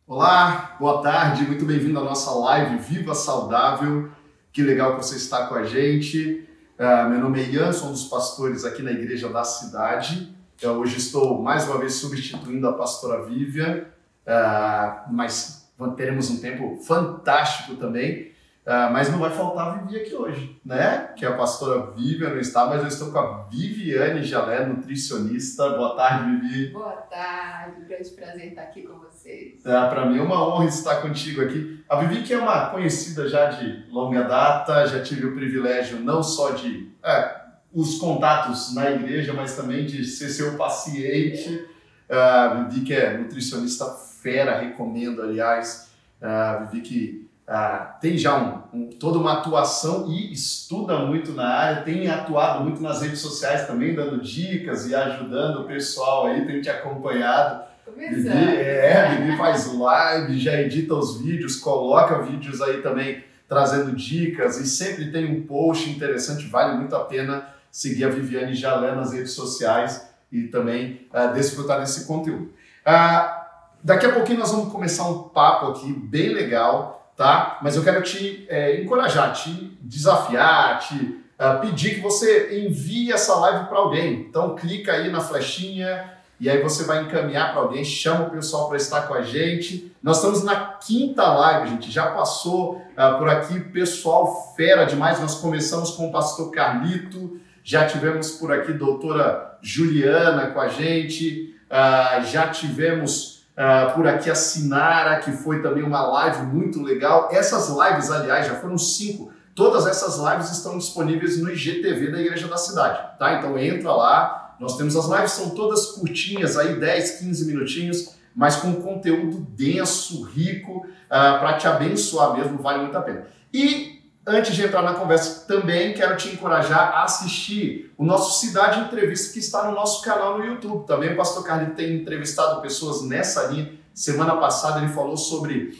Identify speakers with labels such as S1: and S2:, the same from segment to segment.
S1: Olá, boa tarde, muito bem-vindo à nossa live Viva Saudável. Que legal que você está com a gente. Meu nome é Ian, sou um dos pastores aqui na Igreja da Cidade. Hoje estou mais uma vez substituindo a pastora Vivian, mas teremos um tempo fantástico também. Mas não vai faltar a Vivi aqui hoje, né? Que a pastora Vivian não está, mas eu estou com a Viviane Jalé, nutricionista. Boa tarde, Vivi.
S2: Boa tarde, grande prazer estar aqui com vocês.
S1: Para mim é uma honra estar contigo aqui. A Vivi, que é uma conhecida já de longa data, já tive o privilégio não só de os contatos na igreja, mas também de ser seu paciente. A Vivi, que é nutricionista fera, recomendo, aliás. A Vivi que tem já toda uma atuação e estuda muito na área, tem atuado muito nas redes sociais também, dando dicas e ajudando o pessoal aí, tem te acompanhado. Vivi faz live, já edita os vídeos, coloca vídeos aí também trazendo dicas e sempre tem um post interessante, vale muito a pena seguir a Viviane Jalé nas redes sociais e também desfrutar desse conteúdo. Daqui a pouquinho nós vamos começar um papo aqui bem legal, tá? Mas eu quero te encorajar, te desafiar, te pedir que você envie essa live para alguém. Então clica aí na flechinha e aí você vai encaminhar para alguém, chama o pessoal para estar com a gente. Nós estamos na 5ª live, gente. Já passou por aqui pessoal fera demais. Nós começamos com o pastor Carlito, já tivemos por aqui doutora Juliana com a gente, já tivemos por aqui a Sinara, que foi também uma live muito legal. Essas lives, aliás, já foram 5. Todas essas lives estão disponíveis no IGTV da Igreja da Cidade, tá? Então entra lá, nós temos as lives, são todas curtinhas, aí 10, 15 minutinhos, mas com conteúdo denso, rico, para te abençoar mesmo, vale muito a pena. E antes de entrar na conversa, também quero te encorajar a assistir o nosso Cidade Entrevista, que está no nosso canal no YouTube. Também o pastor Carlito tem entrevistado pessoas nessa linha. Semana passada ele falou sobre,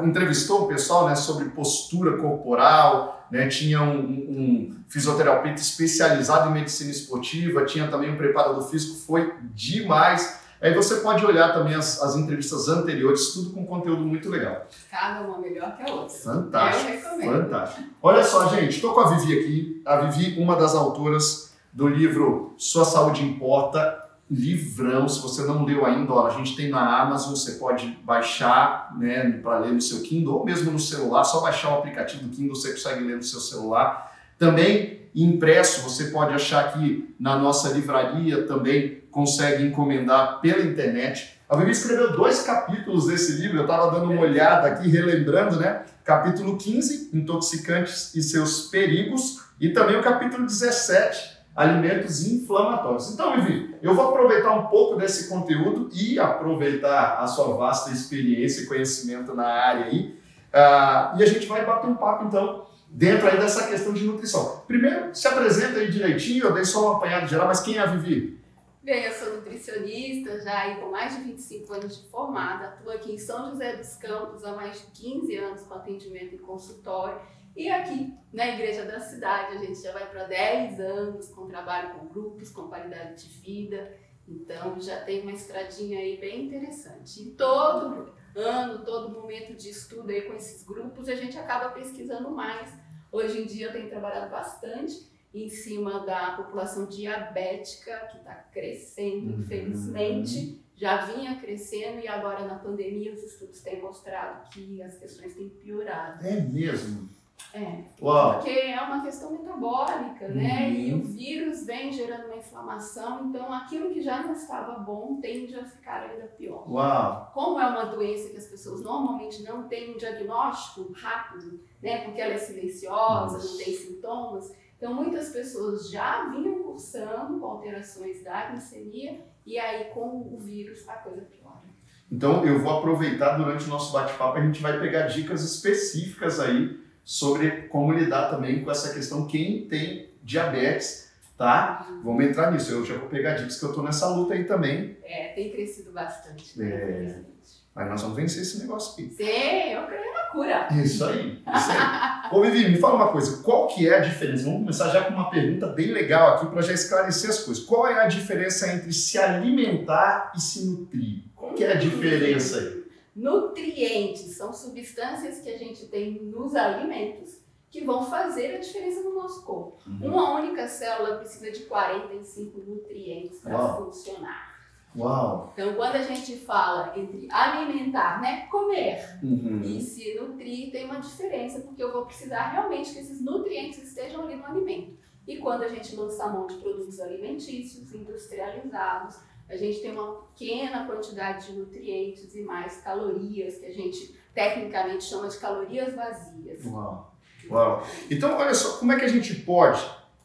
S1: entrevistou o pessoal, né, sobre postura corporal, né, tinha um fisioterapeuta especializado em medicina esportiva, tinha também um preparador físico, foi demais. Aí você pode olhar também as entrevistas anteriores, tudo com conteúdo muito legal.
S2: Cada uma melhor que a outra.
S1: Fantástico,
S2: eu recomendo.
S1: Fantástico. Olha só, gente, estou com a Vivi aqui. A Vivi, uma das autoras do livro Sua Saúde Importa, livrão. Se você não leu ainda, ó, a gente tem na Amazon, você pode baixar, né, para ler no seu Kindle, ou mesmo no celular, só baixar o aplicativo do Kindle, você consegue ler no seu celular. Também impresso, você pode achar aqui na nossa livraria, também consegue encomendar pela internet. A Vivi escreveu 2 capítulos desse livro, eu estava dando uma olhada aqui, relembrando, né? Capítulo 15, Intoxicantes e seus perigos, e também o capítulo 17, Alimentos inflamatórios. Então, Vivi, eu vou aproveitar um pouco desse conteúdo e aproveitar a sua vasta experiência e conhecimento na área aí, e a gente vai bater um papo, então, dentro aí dessa questão de nutrição. Primeiro, se apresenta aí direitinho, eu dei só um apanhado geral, mas quem é a Vivi?
S2: Bem, eu sou nutricionista, já aí com mais de 25 anos de formada, atuo aqui em São José dos Campos há mais de 15 anos com atendimento em consultório. E aqui na Igreja da Cidade a gente já vai para 10 anos com trabalho com grupos, com qualidade de vida. Então já tem uma estradinha aí bem interessante. E todo ano, todo momento de estudo aí com esses grupos, a gente acaba pesquisando mais. Hoje em dia eu tenho trabalhado bastante em cima da população diabética, que está crescendo, infelizmente. Já vinha crescendo e agora na pandemia os estudos têm mostrado que as questões têm piorado.
S1: É mesmo?
S2: Uau. Porque é uma questão metabólica, né? E o vírus vem gerando uma inflamação, então aquilo que já não estava bom tende a ficar ainda pior.
S1: Uau.
S2: Como é uma doença que as pessoas normalmente não têm um diagnóstico rápido, né? Porque ela é silenciosa, não tem sintomas, então muitas pessoas já vinham cursando com alterações da glicemia e aí com o vírus a coisa piora.
S1: Então eu vou aproveitar durante o nosso bate-papo, a gente vai pegar dicas específicas aí sobre como lidar também com essa questão, quem tem diabetes, tá? Vamos entrar nisso, eu já vou pegar dicas que eu tô nessa luta aí também.
S2: Tem crescido bastante.
S1: Mas nós vamos vencer esse negócio aqui.
S2: Sim, eu creio na cura.
S1: Isso aí. Ô Vivi, me fala uma coisa, qual que é a diferença? Vamos começar já com uma pergunta bem legal aqui para já esclarecer as coisas. Qual é a diferença entre se alimentar e se nutrir? Qual que é a diferença aí?
S2: Nutrientes são substâncias que a gente tem nos alimentos que vão fazer a diferença no nosso corpo. Uma única célula precisa de 45 nutrientes para funcionar.
S1: Uau!
S2: Então, quando a gente fala entre alimentar, né, comer e se nutrir, tem uma diferença, porque eu vou precisar realmente que esses nutrientes estejam ali no alimento. E quando a gente lança a mão de produtos alimentícios, industrializados, a gente tem uma pequena quantidade de nutrientes e mais calorias, que a gente tecnicamente chama de calorias vazias.
S1: Uau! Uau! Então, olha só, como é que a gente pode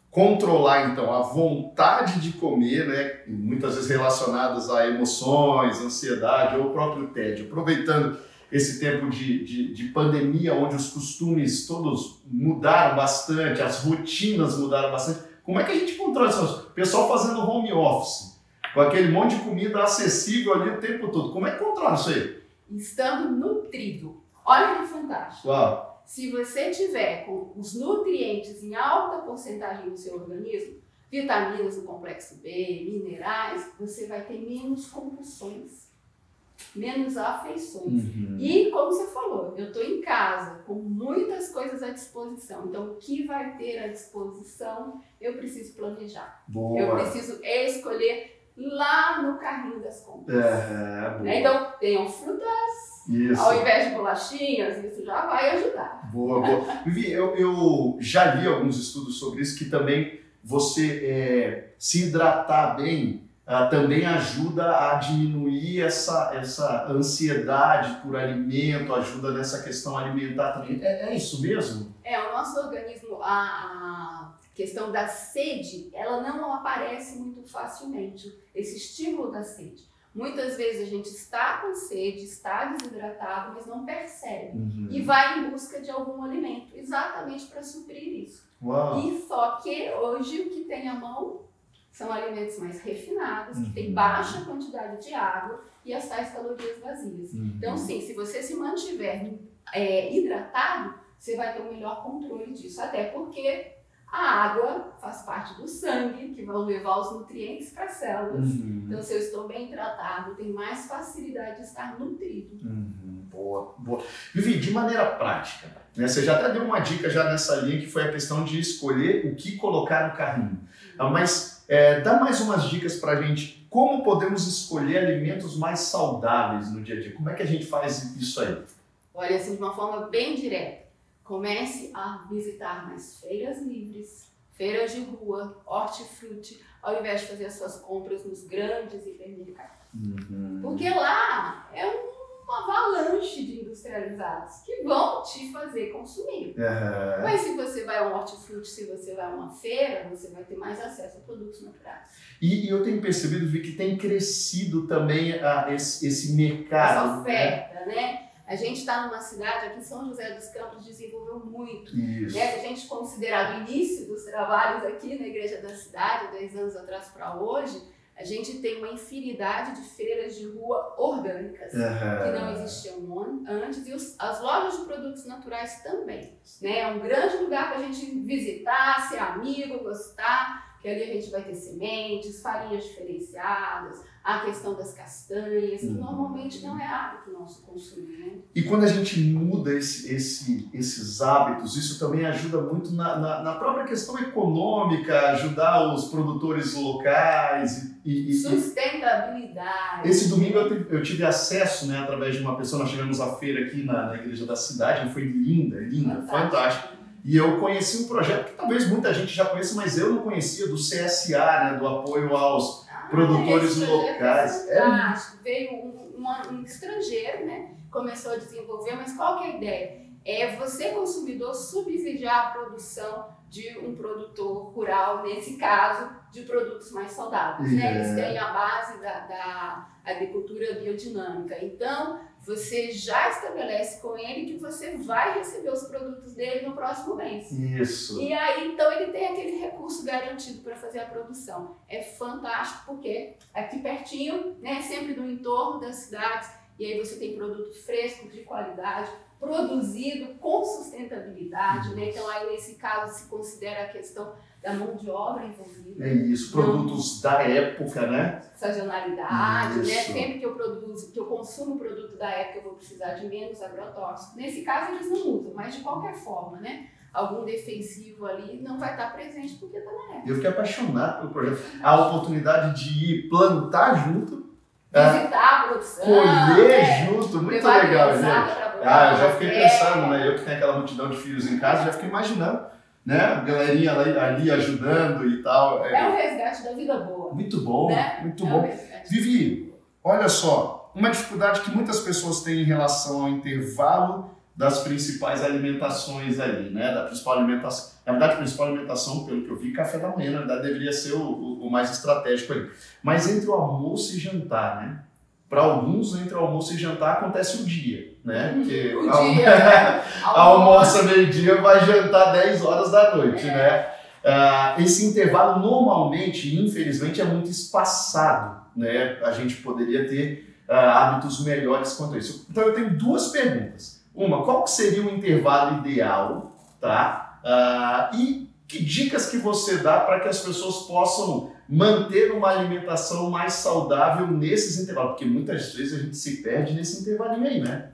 S1: controlar, então, a vontade de comer, né, muitas vezes relacionadas a emoções, ansiedade ou o próprio tédio, aproveitando esse tempo de pandemia, onde os costumes todos mudaram bastante, as rotinas mudaram bastante, como é que a gente controla isso? O pessoal fazendo home office, com aquele monte de comida acessível ali o tempo todo, como é que controla isso aí?
S2: Estando nutrido. Olha que fantástico.
S1: Uau!
S2: Se você tiver com os nutrientes em alta porcentagem no seu organismo, vitaminas do complexo B, minerais, você vai ter menos compulsões, menos afeições. E, como você falou, eu estou em casa com muitas coisas à disposição. Então, o que vai ter à disposição, eu preciso planejar.
S1: Boa.
S2: Eu preciso escolher lá no carrinho das compras.
S1: Boa.
S2: Então, tenham frutas,
S1: isso.
S2: Ao invés de bolachinhas, isso já vai ajudar.
S1: Boa, boa. Vivi, eu já li alguns estudos sobre isso, que também você se hidratar bem também ajuda a diminuir essa ansiedade por alimento, ajuda nessa questão alimentar também. É isso mesmo?
S2: O nosso organismo, a questão da sede, ela não aparece muito facilmente, esse estímulo da sede. Muitas vezes a gente está com sede, está desidratado, mas não percebe. E vai em busca de algum alimento, exatamente para suprir isso.
S1: Uau.
S2: E só que hoje o que tem à mão são alimentos mais refinados, que têm baixa quantidade de água e as tais calorias vazias. Então, sim, se você se mantiver hidratado, você vai ter um melhor controle disso. Até porque a água faz parte do sangue, que vão levar os nutrientes para as células. Então, se eu estou bem tratado, tenho mais facilidade de estar nutrido.
S1: Boa, boa. Vivi, de maneira prática, né, você já até deu uma dica já nessa linha, que foi a questão de escolher o que colocar no carrinho. Mas dá mais umas dicas para a gente. Como podemos escolher alimentos mais saudáveis no dia a dia? Como é que a gente faz isso aí?
S2: Olha, assim, de uma forma bem direta. Comece a visitar mais feiras livres, feiras de rua, hortifruti, ao invés de fazer as suas compras nos grandes hipermercados. Porque lá é uma avalanche de industrializados que vão te fazer consumir. Mas se você vai a um hortifruti, se você vai a uma feira, você vai ter mais acesso a produtos naturais.
S1: E eu tenho percebido, Vi, que tem crescido também esse mercado.
S2: Essa oferta, né? A gente está numa cidade, aqui em São José dos Campos, desenvolveu muito. Né? Se a gente considerar o início dos trabalhos aqui na Igreja da Cidade, 10 anos atrás para hoje, a gente tem uma infinidade de feiras de rua orgânicas, que não existiam antes, e as lojas de produtos naturais também. Né? É um grande lugar para a gente visitar, ser amigo, gostar, que ali a gente vai ter sementes, farinhas diferenciadas, a questão das castanhas, que normalmente não é hábito nosso consumir. Né?
S1: E quando a gente muda esses hábitos, isso também ajuda muito na própria questão econômica, ajudar os produtores locais.
S2: Sustentabilidade.
S1: Esse domingo eu tive acesso, né, através de uma pessoa, nós tivemos a feira aqui na Igreja da Cidade, foi linda, fantástica. E eu conheci um projeto que talvez muita gente já conheça, mas eu não conhecia, do CSA, né, do apoio aos produtores locais.
S2: Veio um estrangeiro, né, começou a desenvolver, mas qual que é a ideia? É você, consumidor, subsidiar a produção de um produtor rural, nesse caso, de produtos mais saudáveis. Né? Eles têm a base da agricultura biodinâmica. Então, você já estabelece com ele que você vai receber os produtos dele no próximo mês.
S1: Isso.
S2: E aí, então, ele tem aquele recurso garantido para fazer a produção. É fantástico porque aqui pertinho, né, sempre no entorno das cidades, e aí você tem produto fresco, de qualidade, produzido com sustentabilidade, né? Então aí nesse caso se considera a questão da mão de obra envolvida.
S1: É isso, produtos da época, né?
S2: Sazonalidade, né?
S1: Isso.
S2: Sempre que eu produzo, que eu consumo produto da época, eu vou precisar de menos agrotóxico. Nesse caso eles não usam, mas de qualquer forma, né? Algum defensivo ali não vai estar presente porque está na época.
S1: Eu fiquei apaixonado pelo projeto. A oportunidade de ir plantar junto,
S2: Visitar a produção,
S1: colher junto, muito legal, gente. Eu já fiquei
S2: café.
S1: pensando, né? Eu que tenho aquela multidão de filhos em casa, já fiquei imaginando, né? A galerinha ali ajudando e tal.
S2: É um resgate da vida boa.
S1: Muito bom,
S2: né?
S1: muito
S2: É um
S1: bom.
S2: resgate.
S1: Vivi, olha só, uma dificuldade que muitas pessoas têm em relação ao intervalo das principais alimentações ali, né? Da principal alimentação. Na verdade, a principal alimentação, pelo que eu vi, café da manhã, na verdade, deveria ser o mais estratégico ali. Mas entre o almoço e jantar, né? Para alguns, entre o almoço e jantar, acontece o dia, né? Porque almoça meio-dia, vai jantar 10 horas da noite, né? Esse intervalo normalmente, infelizmente, é muito espaçado, né? A gente poderia ter hábitos melhores quanto a isso. Então eu tenho duas perguntas. Uma, qual que seria o intervalo ideal, tá? E que dicas que você dá para que as pessoas possam manter uma alimentação mais saudável nesses intervalos? Porque muitas vezes a gente se perde nesse intervalinho aí, né?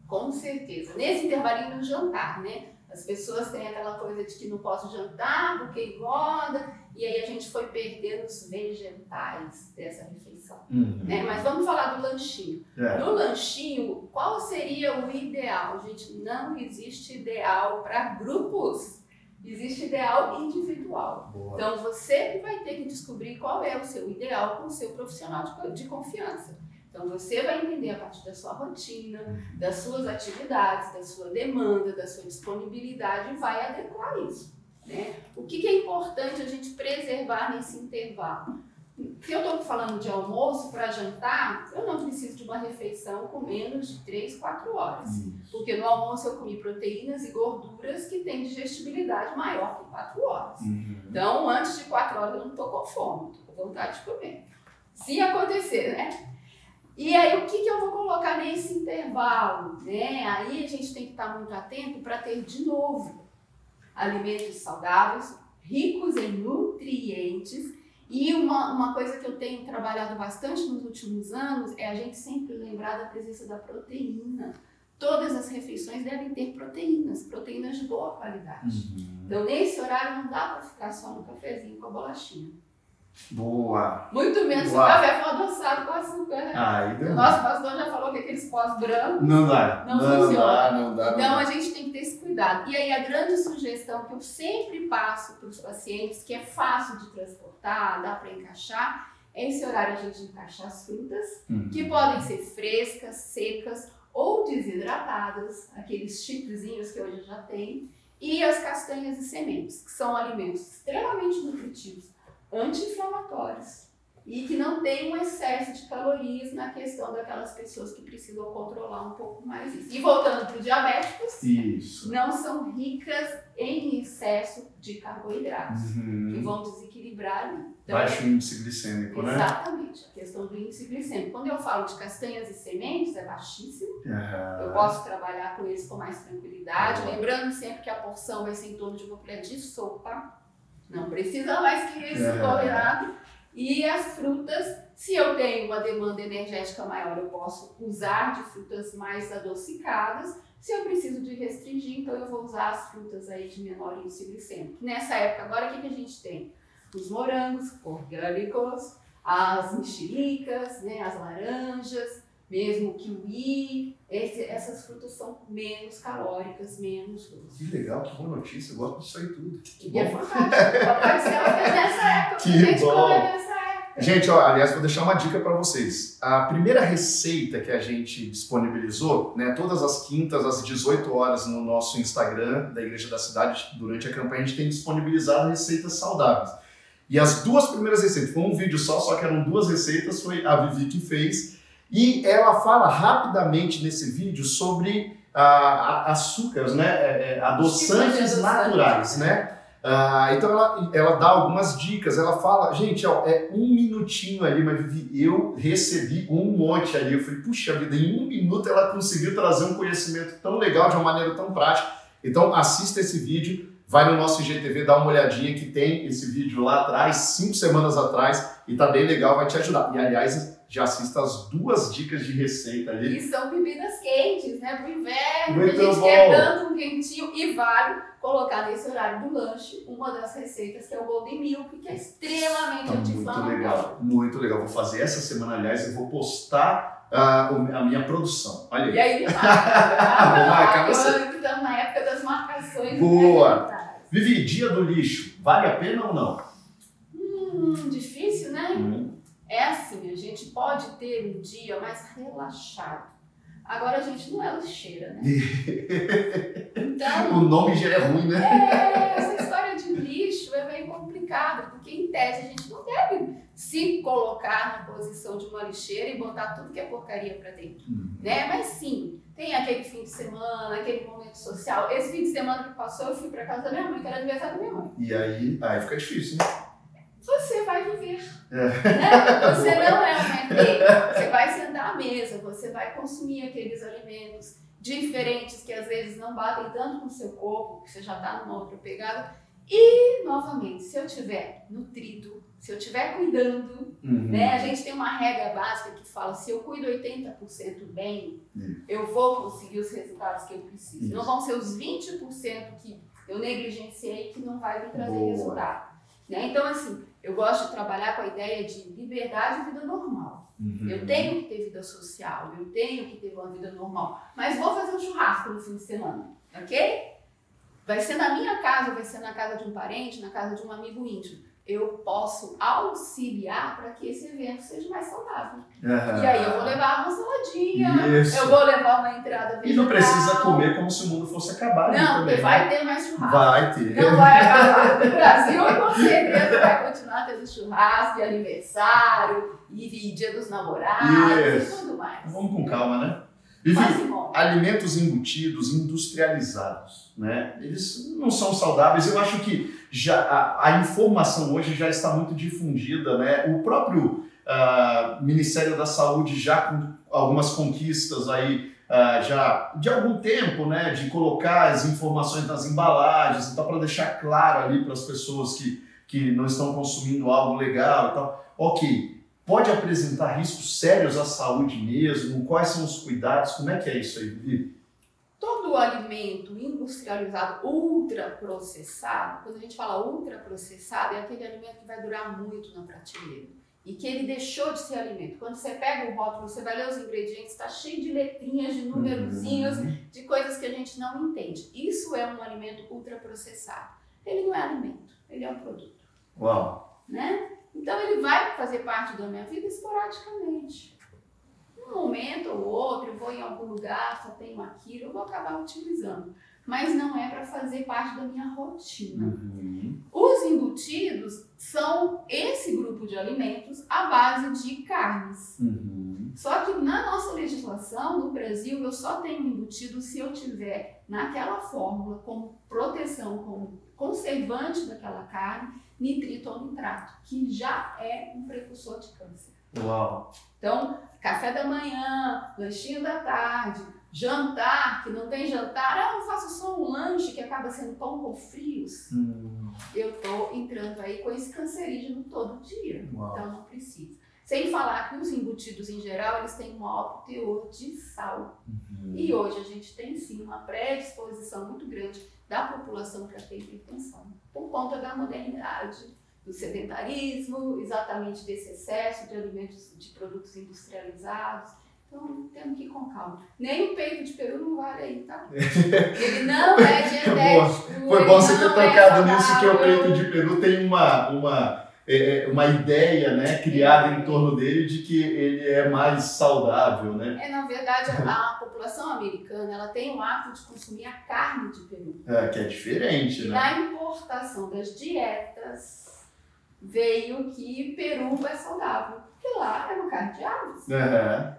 S2: Com certeza. Nesse intervalinho do jantar, né? As pessoas têm aquela coisa de que não posso jantar porque engorda, e aí a gente foi perdendo os vegetais dessa refeição. Né? Mas vamos falar do lanchinho. No lanchinho, qual seria o ideal? Gente, não existe ideal para grupos. Existe ideal individual.
S1: Boa.
S2: Então você que vai ter que descobrir qual é o seu ideal com o seu profissional de confiança. Então você vai entender a partir da sua rotina, das suas atividades, da sua demanda, da sua disponibilidade e vai adequar isso. Né? O que é importante a gente preservar nesse intervalo? Se eu estou falando de almoço para jantar, eu não preciso de uma refeição com menos de 3, 4 horas. Porque no almoço eu comi proteínas e gorduras que têm digestibilidade maior que 4 horas. Então, antes de 4 horas eu não estou com fome, estou com vontade de comer. Se acontecer, né? E aí, o que eu vou colocar nesse intervalo? Né? Aí a gente tem que estar muito atento para ter, de novo, alimentos saudáveis, ricos em nutrientes. E uma coisa que eu tenho trabalhado bastante nos últimos anos é a gente sempre lembrar da presença da proteína. Todas as refeições devem ter proteínas de boa qualidade. Então, nesse horário, não dá para ficar só no cafezinho com a bolachinha.
S1: Boa!
S2: Muito menos se o café for adoçado com açúcar, né? O nosso pastor já falou que aqueles pós brancos
S1: não dá.
S2: Não funciona.
S1: Não dá.
S2: Então a gente tem que ter esse cuidado. E aí a grande sugestão que eu sempre passo para os pacientes, que é fácil de transportar, dá para encaixar, é esse horário a gente encaixar as frutas, que podem ser frescas, secas ou desidratadas, aqueles chipzinhos que hoje já tem, e as castanhas e sementes, que são alimentos extremamente nutritivos, anti-inflamatórios e que não tem um excesso de calorias na questão daquelas pessoas que precisam controlar um pouco mais isso. E voltando para os diabéticos, não são ricas em excesso de carboidratos, que vão desequilibrar ali. Então,
S1: baixo índice glicêmico, né?
S2: Exatamente, a questão do índice glicêmico. Quando eu falo de castanhas e sementes, é baixíssimo. Eu posso trabalhar com eles com mais tranquilidade, lembrando sempre que a porção vai ser em torno de uma colher de sopa. Não precisa mais que isso, combinado. E as frutas, se eu tenho uma demanda energética maior, eu posso usar de frutas mais adocicadas. Se eu preciso de restringir, então eu vou usar as frutas aí de menor índice glicêmico. Nessa época, agora o que a gente tem? Os morangos orgânicos, as mexericas, né, as laranjas, mesmo o kiwi, essas frutas são menos calóricas, menos doces.
S1: Que legal, que boa notícia, eu gosto disso aí tudo.
S2: E é fantástico, pode ser nessa época,
S1: que
S2: a gente
S1: bom.
S2: come nessa época.
S1: Gente, aliás, vou deixar uma dica para vocês. A primeira receita que a gente disponibilizou, né, todas as quintas, às 18 horas, no nosso Instagram da Igreja da Cidade, durante a campanha, a gente tem disponibilizado receitas saudáveis. E as duas primeiras receitas, foi um vídeo só que eram 2 receitas, foi a Vivi que fez. E ela fala rapidamente nesse vídeo sobre açúcares, né? Adoçantes naturais, né? Então ela dá algumas dicas, ela fala, gente, ó, é 1 minutinho ali, mas Vivi, eu recebi um monte ali, eu falei, puxa vida, em 1 minuto ela conseguiu trazer um conhecimento tão legal, de uma maneira tão prática. Então assista esse vídeo, vai no nosso IGTV, dá uma olhadinha que tem esse vídeo lá atrás, 5 semanas atrás, e tá bem legal, vai te ajudar. E aliás, já assista as 2 dicas de receita ali.
S2: E são bebidas quentes, né? Pro inverno,
S1: Muito
S2: a gente
S1: bom.
S2: quer tanto um quentinho e vale colocar nesse horário do lanche uma das receitas que é o Golden Milk, que é extremamente anti-inflamatório.
S1: Muito legal, muito legal. Vou fazer essa semana, aliás, eu vou postar a minha produção. Olha aí.
S2: E aí, vou marcar
S1: você.
S2: Estamos na época das marcações.
S1: Boa! Vivi, dia do lixo, vale a pena ou não?
S2: Difícil, né? É assim, a gente pode ter um dia mais relaxado. Agora a gente não é lixeira, né? Então,
S1: o nome já é ruim, né?
S2: Essa história de lixo é bem complicada, porque em tese a gente não deve se colocar na posição de uma lixeira e botar tudo que é porcaria pra dentro, né? Mas sim, tem aquele fim de semana, aquele momento social. Esse fim de semana que passou, eu fui pra casa da minha mãe, que era aniversário da minha mãe.
S1: E aí fica difícil, né?
S2: Você vai viver, né? Você não é uma ET, você vai sentar à mesa, você vai consumir aqueles alimentos diferentes que às vezes não batem tanto com o seu corpo, que você já está numa outra pegada. E, novamente, se eu estiver nutrido, se eu estiver cuidando, né? A gente tem uma regra básica que fala, se eu cuido 80% bem, eu vou conseguir os resultados que eu preciso. Não vão ser os 20% que eu negligenciei que não vai me trazer resultado. Né? Então, assim, eu gosto de trabalhar com a ideia de liberdade e vida normal. Eu tenho que ter vida social, eu tenho que ter uma vida normal, mas vou fazer um churrasco no fim de semana, ok? Vai ser na minha casa, vai ser na casa de um parente, na casa de um amigo íntimo. Eu posso auxiliar para que esse evento seja mais saudável. E aí eu vou levar uma saladinha, eu vou levar uma entrada vegetal.
S1: E não precisa comer como se o mundo fosse acabar.
S2: Não,
S1: também,
S2: porque vai ter mais churrasco.
S1: Vai ter.
S2: Não vai acabar. No Brasil, com certeza, vai continuar tendo churrasco de aniversário e dia dos namorados e tudo mais.
S1: Vamos com calma, né? Vivi, alimentos embutidos, industrializados, né? Eles não são saudáveis. Eu acho que já a informação hoje já está muito difundida, né? O próprio Ministério da Saúde já com algumas conquistas aí já de algum tempo, né? De colocar as informações nas embalagens, então para deixar claro ali para as pessoas que não estão consumindo algo legal e tal. Ok. Pode apresentar riscos sérios à saúde mesmo? Quais são os cuidados? Como é que é isso aí, Vivi?
S2: Todo alimento industrializado, ultraprocessado, quando a gente fala ultraprocessado, é aquele alimento que vai durar muito na prateleira e que ele deixou de ser alimento. Quando você pega o rótulo, você vai ler os ingredientes, está cheio de letrinhas, de numerozinhos, de coisas que a gente não entende. Isso é um alimento ultraprocessado. Ele não é alimento, ele é um produto.
S1: Uau!
S2: Né? Então ele vai fazer parte da minha vida esporadicamente. Um momento ou outro, eu vou em algum lugar, só tenho aquilo, eu vou acabar utilizando. Mas não é para fazer parte da minha rotina. Os embutidos são esse grupo de alimentos à base de carnes. Só que na nossa legislação, no Brasil, eu só tenho embutido se eu tiver naquela fórmula como proteção, como conservante daquela carne, nitrito ou nitrato, que já é um precursor de câncer.
S1: Uau!
S2: Então, café da manhã, lanchinho da tarde, jantar, que não tem jantar, eu faço só um lanche que acaba sendo pão com frios. Eu tô entrando aí com esse cancerígeno todo dia.
S1: Uau.
S2: Então não precisa. Sem falar que os embutidos em geral, eles têm um alto teor de sal. E hoje a gente tem sim uma predisposição muito grande da população para ter hipertensão, por conta da modernidade, do sedentarismo, exatamente desse excesso de alimentos, de produtos industrializados. Então, temos que ir com calma. Nem o peito de peru não vale aí, tá? Ele não é dietético.
S1: Foi bom você ter tocado nisso, que o peito de peru tem uma ideia, né, criada em torno dele de que ele é mais saudável, né?
S2: Na verdade, a população americana, ela tem o hábito de consumir a carne de peru.
S1: Que é diferente, né?
S2: Na importação das dietas, veio que peru é saudável, porque lá é uma carne de aves.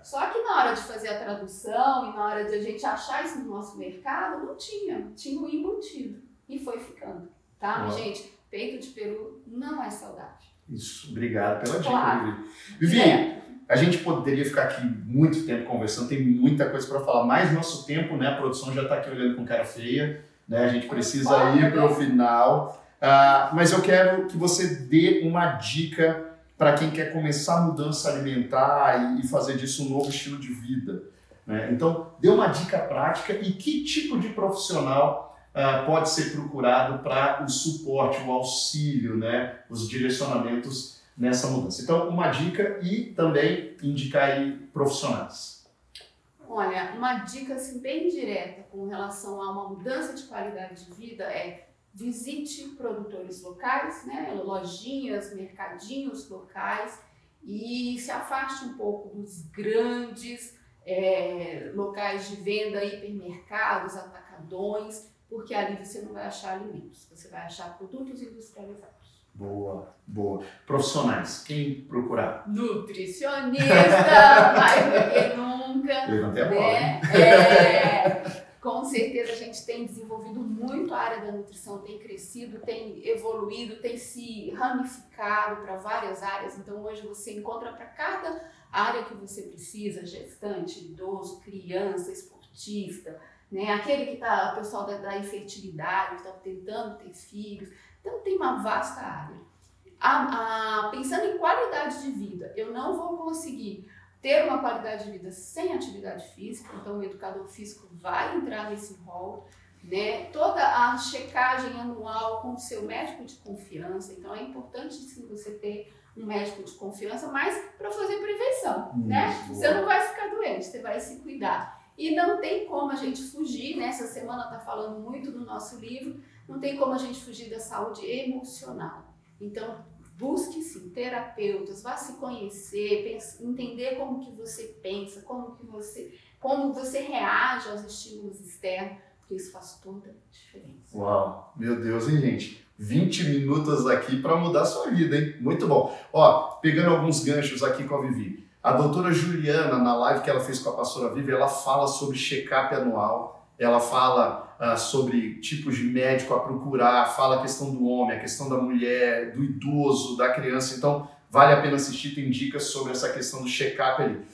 S2: Só que na hora de fazer a tradução e na hora de a gente achar isso no nosso mercado, não tinha o embutido e foi ficando. tá? Mas, gente, peito de peru não é saudável.
S1: Isso, obrigado pela dica,
S2: Claro.
S1: Vivi. A gente poderia ficar aqui muito tempo conversando, tem muita coisa para falar, mas nosso tempo, né, a produção já está aqui olhando com cara feia, né, a gente precisa ir para o final, mas eu quero que você dê uma dica para quem quer começar a mudança alimentar e fazer disso um novo estilo de vida, né? Então, dê uma dica prática e que tipo de profissional pode ser procurado para o suporte, o auxílio, né, os direcionamentos nessa mudança. Então, uma dica e também indicar aí profissionais.
S2: Olha, uma dica assim, bem direta com relação a uma mudança de qualidade de vida é visite produtores locais, né, lojinhas, mercadinhos locais e se afaste um pouco dos grandes locais de venda, hipermercados, atacadões, porque ali você não vai achar alimentos, você vai achar produtos industrializados.
S1: Boa, boa. Profissionais, quem procurar?
S2: Nutricionista, mais do que nunca.
S1: Levantei a bola.
S2: Né? Com certeza a gente tem desenvolvido muito a área da nutrição, tem crescido, tem evoluído, tem se ramificado para várias áreas. Então hoje você encontra para cada área que você precisa, gestante, idoso, criança, esportista, né? Aquele que está, o pessoal da infertilidade, que está tentando ter filhos. Então tem uma vasta área. Pensando em qualidade de vida, eu não vou conseguir ter uma qualidade de vida sem atividade física, então o educador físico vai entrar nesse rol, né? Toda a checagem anual com o seu médico de confiança, então é importante sim você ter um médico de confiança, mas para fazer prevenção, né? Você não vai ficar doente, você vai se cuidar. E não tem como a gente fugir, né? Essa semana está falando muito do nosso livro, não tem como a gente fugir da saúde emocional. Então, busque sim terapeutas, vá se conhecer, entender como que você pensa, como você reage aos estímulos externos, porque isso faz toda a diferença.
S1: Uau, meu Deus, hein, gente? 20 minutos aqui para mudar a sua vida, hein? Muito bom. Ó, pegando alguns ganchos aqui com a Vivi. A doutora Juliana, na live que ela fez com a pastora Vivi, ela fala sobre check-up anual, ela fala sobre tipos de médico a procurar, fala a questão do homem, a questão da mulher, do idoso, da criança. Então, vale a pena assistir, tem dicas sobre essa questão do check-up ali.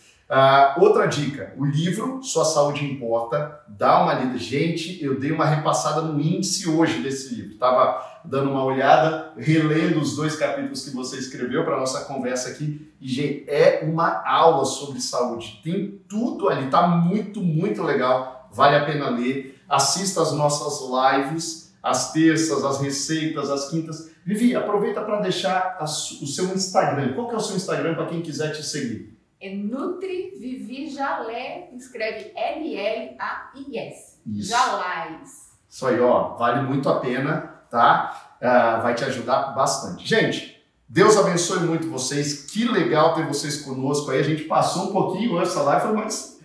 S1: Outra dica, o livro Sua Saúde Importa, dá uma lida. Gente, eu dei uma repassada no índice hoje desse livro, estava dando uma olhada, relendo os 2 capítulos que você escreveu para nossa conversa aqui, e gente, é uma aula sobre saúde, tem tudo ali, tá muito, muito legal, vale a pena ler, assista as nossas lives, às terças, as receitas, às quintas. Vivi, aproveita para deixar o seu Instagram, qual que é o seu Instagram para quem quiser te seguir?
S2: É Nutri Vivi Jalé, escreve L-L-A-I-S. Jalais.
S1: Isso aí, ó, vale muito a pena, tá? Vai te ajudar bastante. Gente, Deus abençoe muito vocês, que legal ter vocês conosco aí, a gente passou um pouquinho, essa live foi mais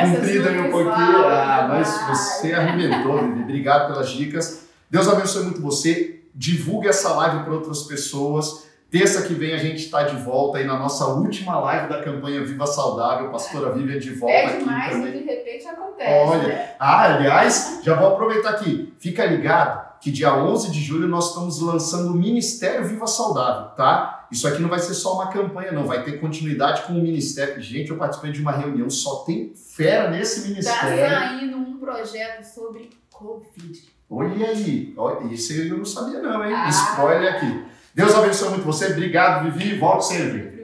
S1: comprida um pouquinho, mas você arrebentou, Vivi, obrigado pelas dicas. Deus abençoe muito você, divulgue essa live para outras pessoas. Terça que vem a gente está de volta aí na nossa última live da campanha Viva Saudável. Pastora Vivi é de volta aqui.
S2: Demais,
S1: também.
S2: E de repente acontece.
S1: Olha,
S2: né?
S1: Aliás, já vou aproveitar aqui. Fica ligado que dia 11 de julho nós estamos lançando o Ministério Viva Saudável, tá? Isso aqui não vai ser só uma campanha, não. Vai ter continuidade com o Ministério. Gente, eu participei de uma reunião, só tem fera nesse ministério.
S2: Está saindo um projeto sobre Covid.
S1: Olha aí. Isso eu não sabia não, hein? Spoiler aqui. Deus abençoe muito você. Obrigado, Vivi. Volte sempre.